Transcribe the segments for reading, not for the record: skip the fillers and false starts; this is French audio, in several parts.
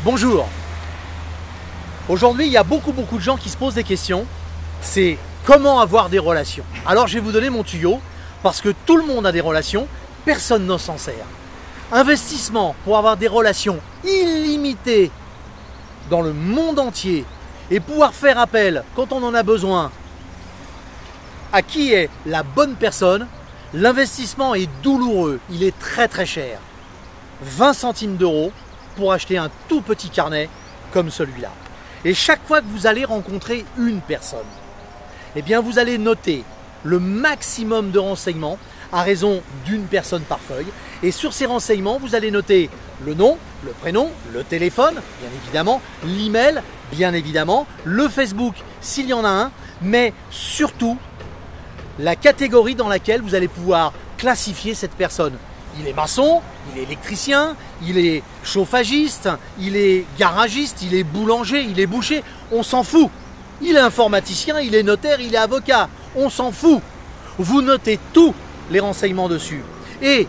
Bonjour. Aujourd'hui, il y a beaucoup de gens qui se posent des questions. C'est comment avoir des relations. Alors, je vais vous donner mon tuyau parce que tout le monde a des relations, personne ne s'en sert. Investissement pour avoir des relations illimitées dans le monde entier et pouvoir faire appel quand on en a besoin à qui est la bonne personne. L'investissement est douloureux, il est très cher. 20 centimes d'euros pour acheter un tout petit carnet comme celui-là. Et chaque fois que vous allez rencontrer une personne, eh bien vous allez noter le maximum de renseignements à raison d'une personne par feuille. Et sur ces renseignements, vous allez noter le nom, le prénom, le téléphone, bien évidemment, l'email, bien évidemment, le Facebook s'il y en a un, mais surtout la catégorie dans laquelle vous allez pouvoir classifier cette personne. Il est maçon, il est électricien, il est chauffagiste, il est garagiste, il est boulanger, il est boucher, on s'en fout. Il est informaticien, il est notaire, il est avocat, on s'en fout. Vous notez tous les renseignements dessus. Et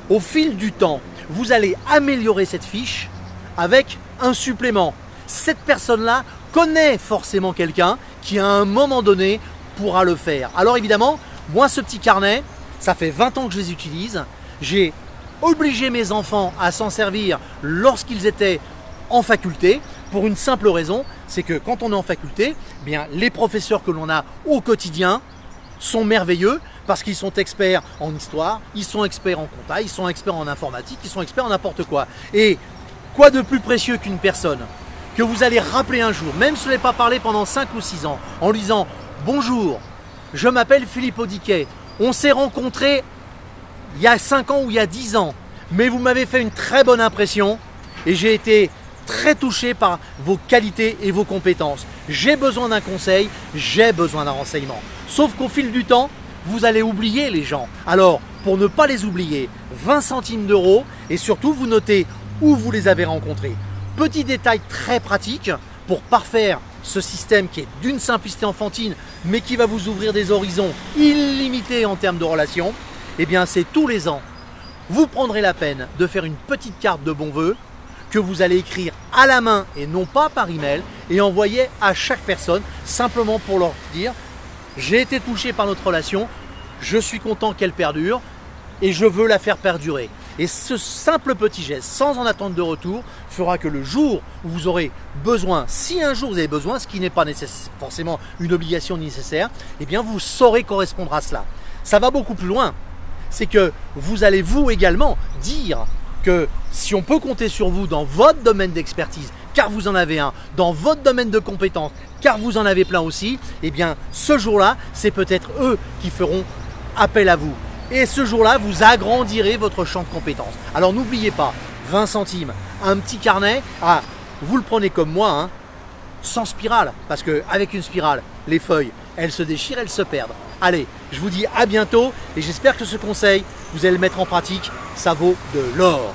au fil du temps, vous allez améliorer cette fiche avec un supplément. Cette personne-là connaît forcément quelqu'un qui à un moment donné pourra le faire. Alors évidemment, moi ce petit carnet, ça fait 20 ans que je les utilise. J'ai obligé mes enfants à s'en servir lorsqu'ils étaient en faculté pour une simple raison, c'est que quand on est en faculté, eh bien, les professeurs que l'on a au quotidien sont merveilleux parce qu'ils sont experts en histoire, ils sont experts en compta, ils sont experts en informatique, ils sont experts en n'importe quoi. Et quoi de plus précieux qu'une personne que vous allez rappeler un jour, même si vous n'avez pas parlé pendant 5 ou 6 ans, en lui disant « Bonjour, je m'appelle Philippe Audiquet, on s'est rencontrés il y a 5 ans ou il y a 10 ans, mais vous m'avez fait une très bonne impression et j'ai été très touché par vos qualités et vos compétences. J'ai besoin d'un conseil, j'ai besoin d'un renseignement. » Sauf qu'au fil du temps, vous allez oublier les gens. Alors, pour ne pas les oublier, 20 centimes d'euros et surtout vous notez où vous les avez rencontrés. Petit détail très pratique pour parfaire ce système qui est d'une simplicité enfantine mais qui va vous ouvrir des horizons illimités en termes de relations. Eh bien, c'est tous les ans, vous prendrez la peine de faire une petite carte de bons vœux que vous allez écrire à la main et non pas par email et envoyer à chaque personne simplement pour leur dire « J'ai été touché par notre relation, je suis content qu'elle perdure et je veux la faire perdurer ». Et ce simple petit geste, sans en attendre de retour, fera que le jour où vous aurez besoin, si un jour vous avez besoin, ce qui n'est pas forcément une obligation nécessaire, eh bien vous saurez correspondre à cela. Ça va beaucoup plus loin. C'est que vous allez vous également dire que si on peut compter sur vous dans votre domaine d'expertise, car vous en avez un, dans votre domaine de compétences, car vous en avez plein aussi, eh bien ce jour-là, c'est peut-être eux qui feront appel à vous. Et ce jour-là, vous agrandirez votre champ de compétences. Alors n'oubliez pas, 20 centimes, un petit carnet, vous le prenez comme moi, hein, sans spirale, parce qu'avec une spirale, les feuilles, elles se déchirent, elles se perdent. Allez, je vous dis à bientôt et j'espère que ce conseil, vous allez le mettre en pratique, ça vaut de l'or.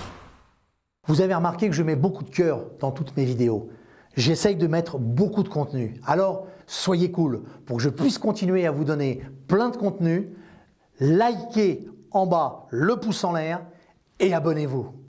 Vous avez remarqué que je mets beaucoup de cœur dans toutes mes vidéos. J'essaye de mettre beaucoup de contenu. Alors, soyez cool pour que je puisse continuer à vous donner plein de contenu. Likez en bas le pouce en l'air et abonnez-vous.